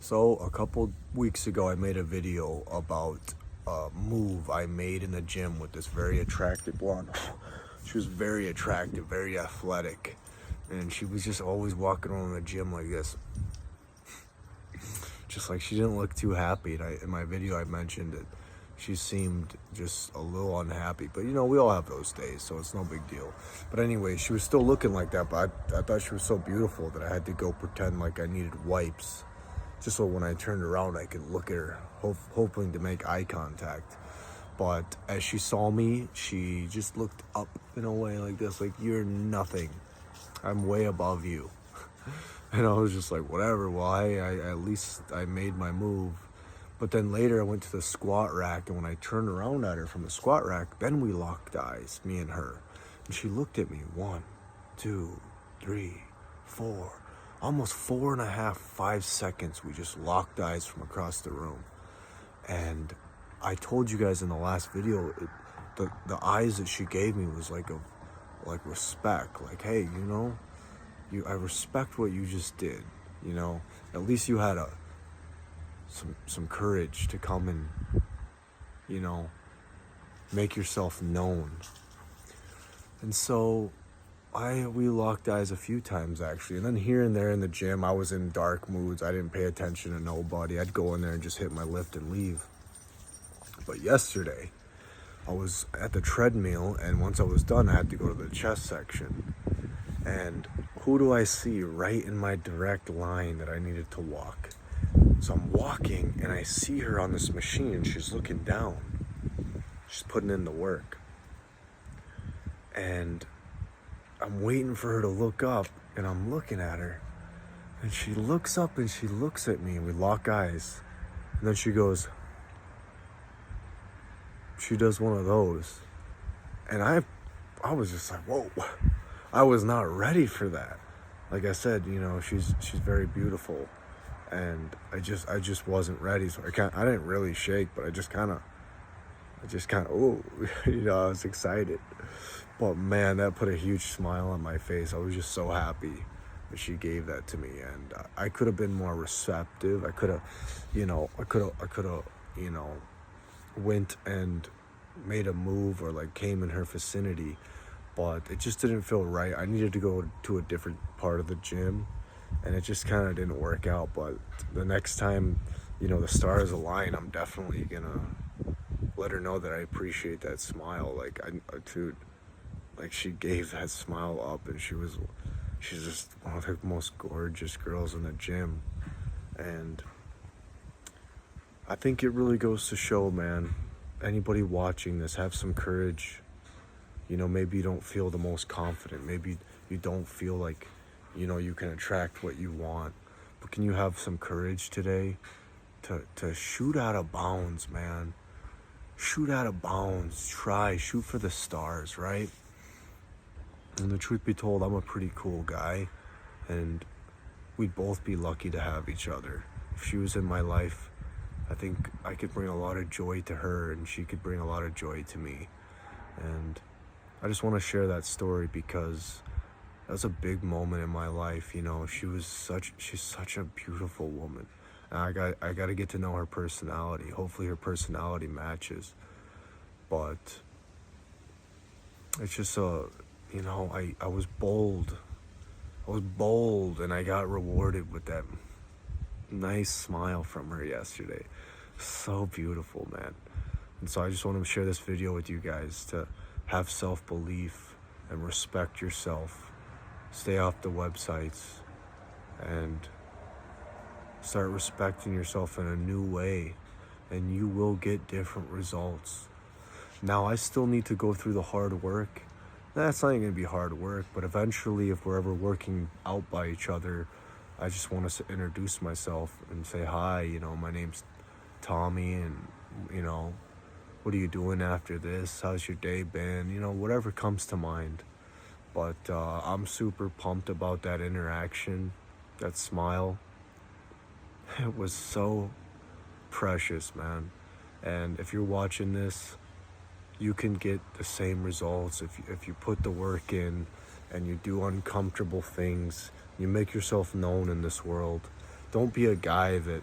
So a couple weeks ago, I made a video about a move I made in the gym with this very attractive blonde. She was very attractive, very athletic, and she was just always walking around the gym like this. Just like she didn't look too happy. And in my video, I mentioned that she seemed just a little unhappy. But, you know, we all have those days, so it's no big deal. But anyway, she was still looking like that, but I thought she was so beautiful that I had to go pretend like I needed wipes. Just so when I turned around, I could look at her, hoping to make eye contact. But as she saw me, she just looked up in a way like this, like, you're nothing. I'm way above you. And I was just like, whatever, well, I at least I made my move. But then later I went to the squat rack, and when I turned around at her from the squat rack, then we locked eyes, me and her. And she looked at me, 1, 2, 3, 4, almost 4.5, 5 seconds. We just locked eyes from across the room. And I told you guys in the last video, the eyes that she gave me was like respect. Like, hey, you know, I respect what you just did. You know, at least you had some courage to come and, you know, make yourself known. And so we locked eyes a few times, actually. And then here and there in the gym, I was in dark moods. I didn't pay attention to nobody. I'd go in there and just hit my lift and leave. But yesterday, I was at the treadmill, and once I was done, I had to go to the chest section. And who do I see right in my direct line that I needed to walk? So I'm walking, and I see her on this machine, and she's looking down. She's putting in the work. And I'm waiting for her to look up, and I'm looking at her. And she looks up, and she looks at me, and we lock eyes. And then she goes, she does one of those. And I was just like, whoa. I was not ready for that. Like I said, you know, she's very beautiful. And I just wasn't ready. So I didn't really shake, but I just kind of, oh, you know, I was excited. But man, that put a huge smile on my face. I was just so happy that she gave that to me. And I could have been more receptive. I could have, you know, went and made a move or like came in her vicinity, but it just didn't feel right. I needed to go to a different part of the gym, and it just kind of didn't work out. But the next time, you know, the stars align, I'm definitely gonna let her know that I appreciate that smile. Like, dude, like, she gave that smile up, and she's just one of the most gorgeous girls in the gym. And I think it really goes to show, man, anybody watching this, have some courage. You know, maybe you don't feel the most confident. Maybe you don't feel like, you know, you can attract what you want. But can you have some courage today to shoot out of bounds, man? Shoot out of bounds. Shoot for the stars, right? And the truth be told, I'm a pretty cool guy, and we'd both be lucky to have each other. If she was in my life, I think I could bring a lot of joy to her, and she could bring a lot of joy to me. And I just want to share that story because that was a big moment in my life. You know, she's such a beautiful woman. And I got to get to know her personality. Hopefully her personality matches. But it's just you know, I was bold. And I got rewarded with that nice smile from her yesterday. So beautiful, man. And so I just want to share this video with you guys to have self-belief and respect yourself. Stay off the websites and start respecting yourself in a new way, and you will get different results. Now, I still need to go through the hard work. That's not even going to be hard work, but eventually, if we're ever working out by each other, I just want to introduce myself and say, hi, you know, my name's Tommy, and, you know, what are you doing after this? How's your day been? You know, whatever comes to mind. But I'm super pumped about that interaction, that smile. It was so precious, man. And if you're watching this, you can get the same results if you put the work in and you do uncomfortable things. You make yourself known in this world. Don't be a guy that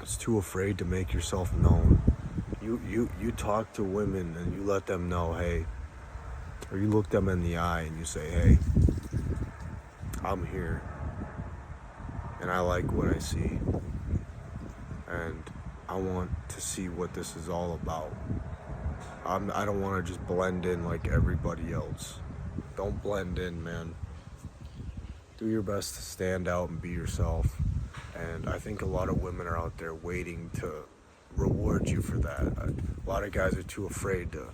It's too afraid to make yourself known. You talk to women and you let them know, hey, or you look them in the eye and you say, hey, I'm here and I like what I see and I want to see what this is all about. I don't want to just blend in like everybody else. Don't blend in, man. Do your best to stand out and be yourself. And I think a lot of women are out there waiting to reward you for that. A lot of guys are too afraid to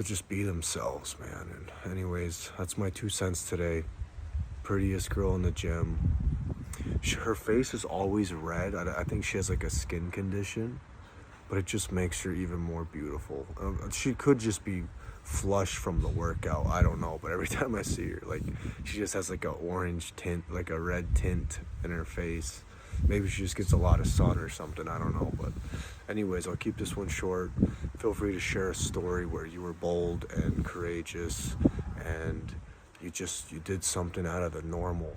just be themselves, man. And anyways, that's my 2 cents today. Prettiest girl in the gym. Her face is always red. I think she has like a skin condition, but it just makes her even more beautiful. She could just be flushed from the workout, I don't know, but every time I see her, like, she just has like a orange tint, like a red tint in her face. Maybe she just gets a lot of sun or something, I don't know. But anyways, I'll keep this one short. Feel free to share a story where you were bold and courageous and you did something out of the normal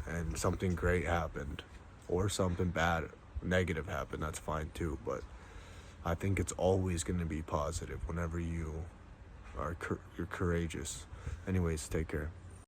and something great happened, or something bad, negative happened. That's fine too, but I think it's always going to be positive whenever you're courageous. Anyways, take care.